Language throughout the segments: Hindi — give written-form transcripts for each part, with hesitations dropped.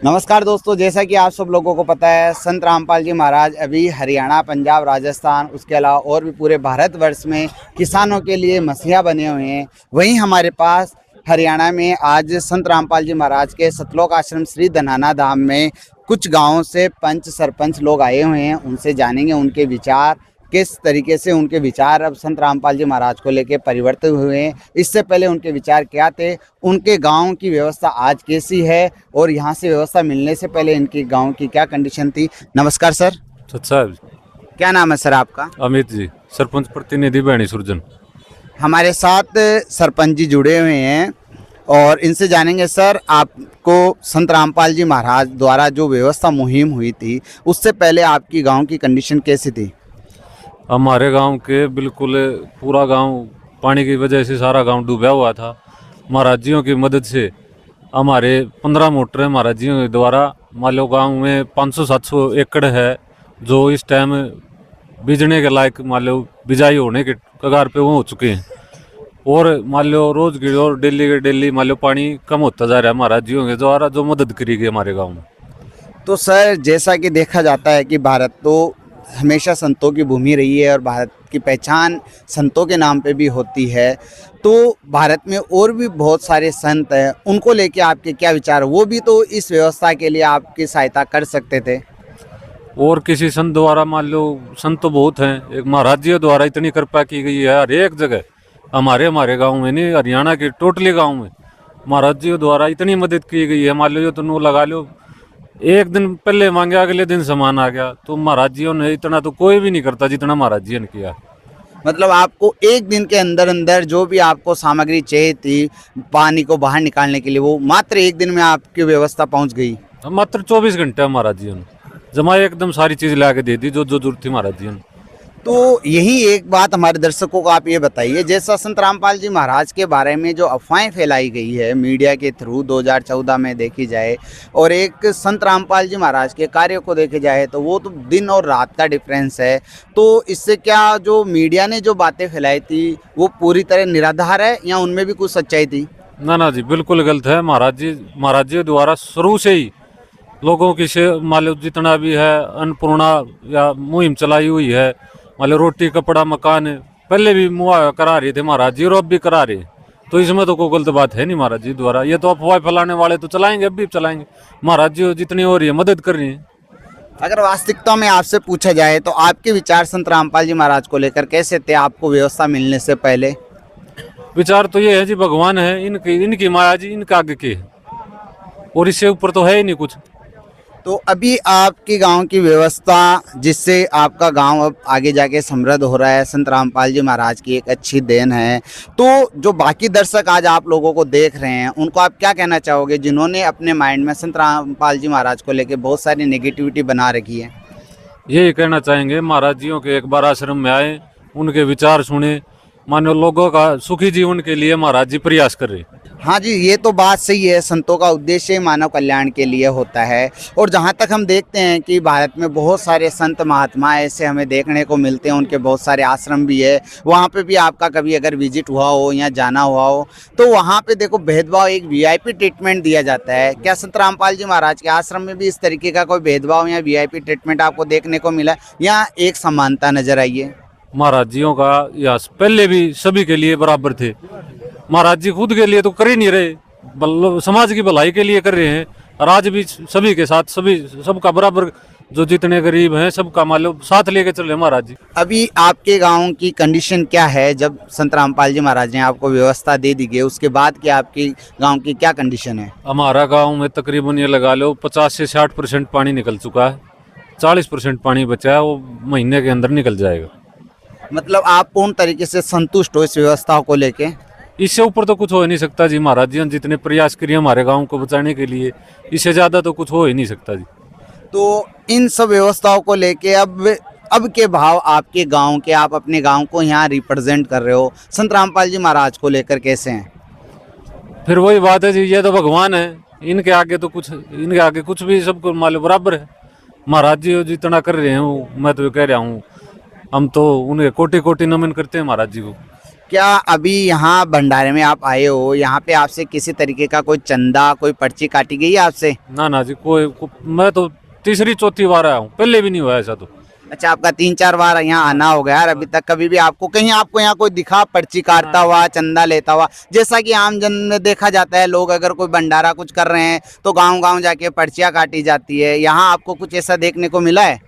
नमस्कार दोस्तों, जैसा कि आप सब लोगों को पता है, संत रामपाल जी महाराज अभी हरियाणा, पंजाब, राजस्थान, उसके अलावा और भी पूरे भारतवर्ष में किसानों के लिए मसीहा बने हुए हैं। वहीं हमारे पास हरियाणा में आज संत रामपाल जी महाराज के सतलोक आश्रम श्री धनाना धाम में कुछ गाँवों से पंच सरपंच लोग आए हुए हैं। उनसे जानेंगे उनके विचार, किस तरीके से उनके विचार अब संत रामपाल जी महाराज को लेकर परिवर्तित हुए हैं, इससे पहले उनके विचार क्या थे, उनके गांव की व्यवस्था आज कैसी है और यहां से व्यवस्था मिलने से पहले इनके गांव की क्या कंडीशन थी। नमस्कार सर। साहब, क्या नाम है सर आपका? अमित जी, सरपंच प्रतिनिधि बहनी सुरजन। हमारे साथ सरपंच जी जुड़े हुए हैं और इनसे जानेंगे सर, आपको संत रामपाल जी महाराज द्वारा जो व्यवस्था मुहिम हुई थी उससे पहले आपकी गाँव की कंडीशन कैसी थी? हमारे गांव के बिल्कुल पूरा गांव पानी की वजह से सारा गांव डूबा हुआ था। महाराजियों की मदद से हमारे 15 मोटर महाराजियों के द्वारा मान लो गाँव में 500-700 एकड़ है जो इस टाइम बीजने के लायक मान लो बिजाई होने के कगार पे वो हो चुके हैं। और मान लो रोज की और डेली के डेली मान लो पानी कम होता जा रहा है महाराजियों के द्वारा जो मदद करी गई हमारे गाँव में। तो सर, जैसा कि देखा जाता है कि भारत तो हमेशा संतों की भूमि रही है और भारत की पहचान संतों के नाम पे भी होती है, तो भारत में और भी बहुत सारे संत हैं, उनको लेके आपके क्या विचार? वो भी तो इस व्यवस्था के लिए आपकी सहायता कर सकते थे। और किसी संत द्वारा मान लो, संत तो बहुत हैं, एक महाराजियों द्वारा इतनी कृपा की गई है हर एक जगह, हमारे गांव में नहीं, हरियाणा के टोटली गांव में महाराजियों द्वारा इतनी मदद की गई है। मान लो तो नो लगा लो, एक दिन पहले मांगे अगले दिन सामान आ गया। तो महाराजियों ने इतना तो कोई भी नहीं करता जितना महाराजियों ने किया। मतलब आपको एक दिन के अंदर अंदर जो भी आपको सामग्री चाहिए थी पानी को बाहर निकालने के लिए, वो मात्र एक दिन में आपकी व्यवस्था पहुंच गई। मात्र 24 घंटे महाराजियों ने जमा एकदम सारी चीज ला के दे दी जो जो जरूरत थी महाराजियों ने। तो यही एक बात हमारे दर्शकों को आप ये बताइए, जैसा संत रामपाल जी महाराज के बारे में जो अफवाहें फैलाई गई है मीडिया के थ्रू 2014 में देखी जाए, और एक संत रामपाल जी महाराज के कार्य को देखे जाए तो वो तो दिन और रात का डिफरेंस है। तो इससे क्या जो मीडिया ने जो बातें फैलाई थी वो पूरी तरह निराधार है या उनमें भी कुछ सच्चाई थी? ना जी, बिल्कुल गलत है। महाराजियों द्वारा शुरू से ही लोगों की से मान लो जितना भी है अन्नपूर्णा या मुहिम चलाई हुई है, मान लो रोटी कपड़ा मकान पहले भी मुहैया करा रहे थे महाराज जी और अब भी करा रहे। तो इसमें तो कोई गलत बात है नहीं महाराज जी द्वारा। ये तो अफवाह फैलाने वाले तो चलाएंगे, अब भी चलाएंगे। महाराज जी जितनी हो रही है मदद कर रही है। अगर वास्तविकता में आपसे पूछा जाए तो आपके विचार संत रामपाल जी महाराज को लेकर कैसे थे आपको व्यवस्था मिलने से पहले? विचार तो ये है जी, भगवान है, इनकी माया जी, इनका आगे के है और इससे ऊपर तो है ही नहीं कुछ। तो अभी आपके गांव की व्यवस्था जिससे आपका गांव अब आगे जाके समृद्ध हो रहा है, संत रामपाल जी महाराज की एक अच्छी देन है। तो जो बाकी दर्शक आज आप लोगों को देख रहे हैं उनको आप क्या कहना चाहोगे जिन्होंने अपने माइंड में संत रामपाल जी महाराज को लेकर बहुत सारी नेगेटिविटी बना रखी है? यही कहना चाहेंगे, महाराज जियों के एक बार आश्रम में आए, उनके विचार सुने, मानो लोगों का सुखी जीवन के लिए महाराज जी प्रयास कर रहे। हाँ जी, ये तो बात सही है। संतों का उद्देश्य मानव कल्याण के लिए होता है। और जहाँ तक हम देखते हैं कि भारत में बहुत सारे संत महात्मा ऐसे हमें देखने को मिलते हैं, उनके बहुत सारे आश्रम भी है। वहाँ पे भी आपका कभी अगर विजिट हुआ हो या जाना हुआ हो तो वहाँ पे देखो भेदभाव, एक वीआईपी ट्रीटमेंट दिया जाता है। क्या संत रामपाल जी महाराज के आश्रम में भी इस तरीके का कोई भेदभाव या वीआईपी ट्रीटमेंट आपको देखने को मिला या एक समानता नजर आई है? महाराजियों का यश पहले भी सभी के लिए बराबर थे। महाराज जी खुद के लिए तो कर ही नहीं रहे, समाज की भलाई के लिए कर रहे हैं। और आज भी सभी के साथ सबका बराबर, जो जितने गरीब हैं सबका मान लो साथ लेके चले महाराज जी। अभी आपके गांव की कंडीशन क्या है? जब संत रामपाल जी महाराज ने आपको व्यवस्था दे दी गई उसके बाद की आपकी गांव की क्या कंडीशन है? हमारा गाँव में तकरीबन ये लगा लो 50 से 60% पानी निकल चुका है। 40% पानी बचा है, वो महीने के अंदर निकल जाएगा। मतलब आप पूर्ण तरीके से संतुष्ट हो इस व्यवस्था को लेके? इससे ऊपर तो कुछ हो ही नहीं सकता जी। महाराज जी ने जितने प्रयास किए हमारे गांव को बचाने के लिए, इससे ज़्यादा तो कुछ हो ही नहीं सकता जी। तो इन सब व्यवस्थाओं को लेके अब के भाव आपके गांव के, आप अपने गांव को यहाँ रिप्रेजेंट कर रहे हो, संत रामपाल जी महाराज को लेकर कैसे हैं? फिर वही बात है जी, ये तो भगवान है, इनके आगे कुछ भी सबको मालूम बराबर है। महाराज जी जितना कर रहे हैं वो मैं तो कह रहा हूँ, हम तो उन्हें कोटि कोटि नमन करते हैं महाराज जी को। क्या अभी यहाँ भंडारे में आप आए हो, यहाँ पे आपसे किसी तरीके का कोई चंदा, कोई पर्ची काटी गई है आपसे? ना जी मैं तो तीसरी चौथी बार आया हूँ, पहले भी नहीं हुआ ऐसा तो। अच्छा, आपका 3-4 बार यहाँ आना हो गया और अभी तक कभी भी आपको यहाँ कोई दिखा पर्ची काटता हुआ, चंदा लेता हुआ? जैसा कि आम जन में देखा जाता है, लोग अगर कोई भंडारा कुछ कर रहे हैं तो गांव गांव जाके पर्चियां काटी जाती है, यहाँ आपको कुछ ऐसा देखने को मिला है?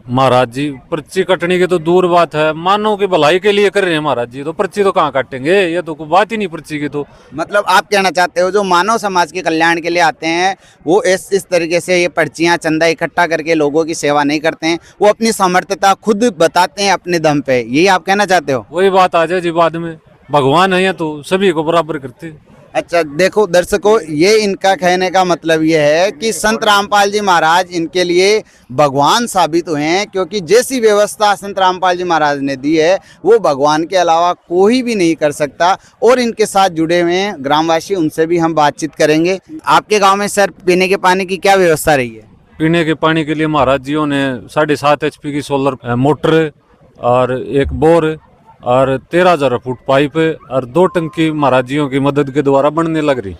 महाराज जी पर्ची कटने की तो दूर बात है, मानव की भलाई के लिए कर रहे हैं महाराज जी, तो पर्ची तो कहाँ काटेंगे, ये तो कोई बात ही नहीं पर्ची की तो। मतलब आप कहना चाहते हो जो मानव समाज के कल्याण के लिए आते हैं वो इस तरीके से ये पर्चियां चंदा इकट्ठा करके लोगों की सेवा नहीं करते हैं, वो अपनी समर्थता खुद बताते हैं अपने दम पे, यही आप कहना चाहते हो? वही बात आ जाए जी बाद में, भगवान है तो सभी को बराबर करते। अच्छा, देखो दर्शकों, ये इनका कहने का मतलब ये है कि संत रामपाल जी महाराज इनके लिए भगवान साबित हुए हैं, क्योंकि जैसी व्यवस्था संत रामपाल जी महाराज ने दी है वो भगवान के अलावा कोई भी नहीं कर सकता। और इनके साथ जुड़े हुए हैं ग्रामवासी, उनसे भी हम बातचीत करेंगे। आपके गांव में सर पीने के पानी की क्या व्यवस्था रही है? पीने के पानी के लिए महाराज जियों ने 7.5 HP की सोलर मोटर और एक बोर और 13,000 फुट पाइप और 2 टंकी महाराजियों की मदद के द्वारा बनने लग रही।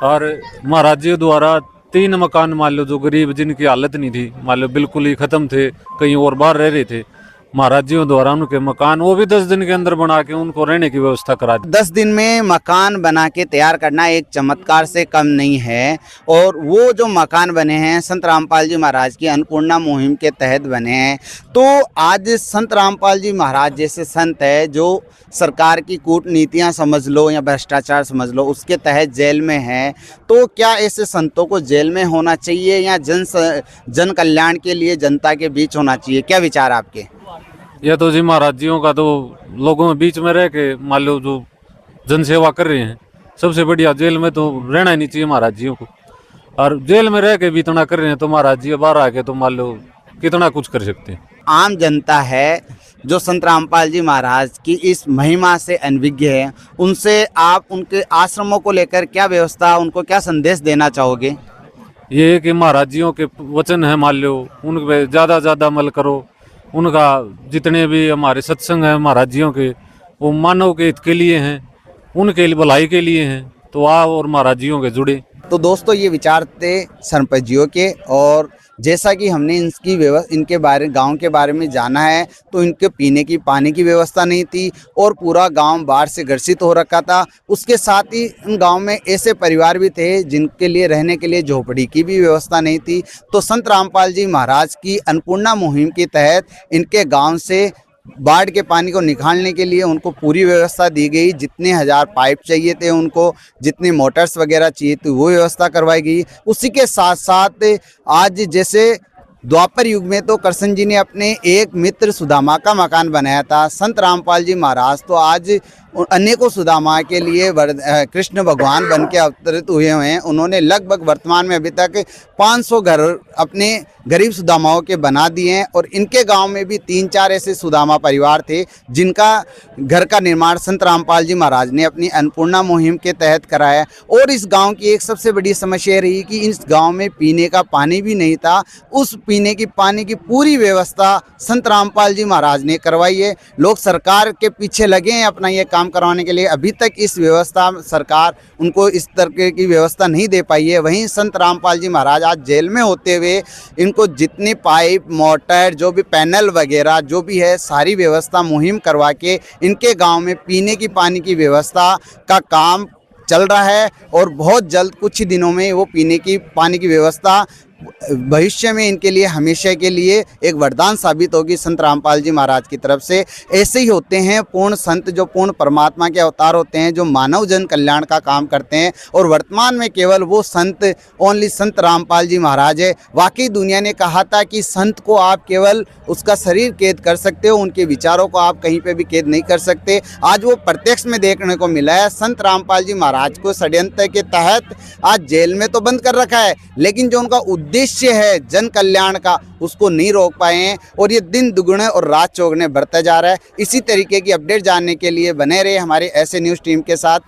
और महाराजियों द्वारा 3 मकान मान लो जो गरीब जिनकी हालत नहीं थी, मान लो बिल्कुल ही खत्म थे, कहीं और बाहर रह रहे थे, महाराजियों द्वारा उनके मकान वो भी 10 दिन के अंदर बना के उनको रहने की व्यवस्था करा दी। 10 दिन में मकान बना के तैयार करना एक चमत्कार से कम नहीं है। और वो जो मकान बने हैं संत रामपाल जी महाराज की अन्नपूर्णा मुहिम के तहत बने हैं। तो आज संत रामपाल जी महाराज जैसे संत है जो सरकार की कूटनीतियां समझ लो या भ्रष्टाचार समझ लो उसके तहत जेल में है, तो क्या ऐसे संतों को जेल में होना चाहिए या जन कल्याण के लिए जनता के बीच होना चाहिए? क्या विचार आपके? यह तो जी महाराजियों का तो लोगों में बीच में रह के मान लो जो जन सेवा कर रहे हैं, सबसे बढ़िया जेल में तो रहना ही नहीं चाहिए महाराजियों को। और जेल में रह के भी इतना कर रहे हैं तो महाराज जी बाहर आके तो मान लो कितना कुछ कर सकते हैं। आम जनता है जो संत रामपाल जी महाराज की इस महिमा से अनभिज्ञ है, उनसे आप उनके आश्रमों को लेकर क्या व्यवस्था, उनको क्या संदेश देना चाहोगे? ये है कि महाराजियों के वचन है मान लो उन पे ज़्यादा ज़्यादा अमल करो। उनका जितने भी हमारे सत्संग हैं महाराजियों के वो मानव के हित के लिए हैं, उनके लिए भलाई के लिए हैं, तो आप और महाराजियों के जुड़े। तो दोस्तों ये विचार थे सरपंच जियों के, और जैसा कि हमने इनके बारे गांव के बारे में जाना है तो इनके पीने की पानी की व्यवस्था नहीं थी और पूरा गांव बाढ़ से ग्रसित हो रखा था। उसके साथ ही इन गांव में ऐसे परिवार भी थे जिनके लिए रहने के लिए झोपड़ी की भी व्यवस्था नहीं थी। तो संत रामपाल जी महाराज की अन्नपूर्णा मुहिम के तहत इनके गाँव से बाढ़ के पानी को निकालने के लिए उनको पूरी व्यवस्था दी गई। जितने 1000 पाइप चाहिए थे उनको, जितने मोटर्स वगैरह चाहिए थी वो व्यवस्था करवाई गई। उसी के साथ साथ आज जैसे द्वापर युग में तो कृष्ण जी ने अपने एक मित्र सुदामा का मकान बनाया था, संत रामपाल जी महाराज तो आज अनेकों सुदामा के लिए कृष्ण भगवान बन के अवतरित हुए हैं। उन्होंने लगभग वर्तमान में अभी तक 500 घर अपने गरीब सुदामाओं के बना दिए हैं। और इनके गांव में भी 3-4 ऐसे सुदामा परिवार थे जिनका घर का निर्माण संत रामपाल जी महाराज ने अपनी अन्नपूर्णा मुहिम के तहत कराया। और इस गांव की एक सबसे बड़ी समस्या रही कि इस गांव में पीने का पानी भी नहीं था। उस पीने की पानी की पूरी व्यवस्था संत रामपाल जी महाराज ने करवाई है। लोग सरकार के पीछे लगे हैं अपना ये काम करवाने के लिए, अभी तक इस व्यवस्था सरकार उनको इस तरह की व्यवस्था नहीं दे पाई है। वहीं संत रामपाल जी महाराज आज जेल में होते हुए इनको जितनी पाइप, मोटर, जो भी पैनल वगैरह जो भी है सारी व्यवस्था मुहिम करवा के इनके गांव में पीने की पानी की व्यवस्था का काम चल रहा है। और बहुत जल्द कुछ ही दिनों में वो पीने की पानी की व्यवस्था भविष्य में इनके लिए हमेशा के लिए एक वरदान साबित होगी संत रामपाल जी महाराज की तरफ से। ऐसे ही होते हैं पूर्ण संत जो पूर्ण परमात्मा के अवतार होते हैं, जो मानव जन कल्याण का काम करते हैं। और वर्तमान में केवल वो संत ओनली संत रामपाल जी महाराज है। वाकई दुनिया ने कहा था कि संत को आप केवल उसका शरीर कैद कर सकते हो, उनके विचारों को आप कहीं पे भी कैद नहीं कर सकते। आज वो प्रत्यक्ष में देखने को मिला है। संत रामपाल जी महाराज को षड्यंत्र के तहत आज जेल में तो बंद कर रखा है, लेकिन जो उनका उद्देश्य है जन कल्याण का उसको नहीं रोक पाए हैं। और ये दिन दुगुने और रात चौगुने बढ़ता जा रहा है। इसी तरीके की अपडेट जानने के लिए बने रहे हमारे ऐसे न्यूज़ टीम के साथ।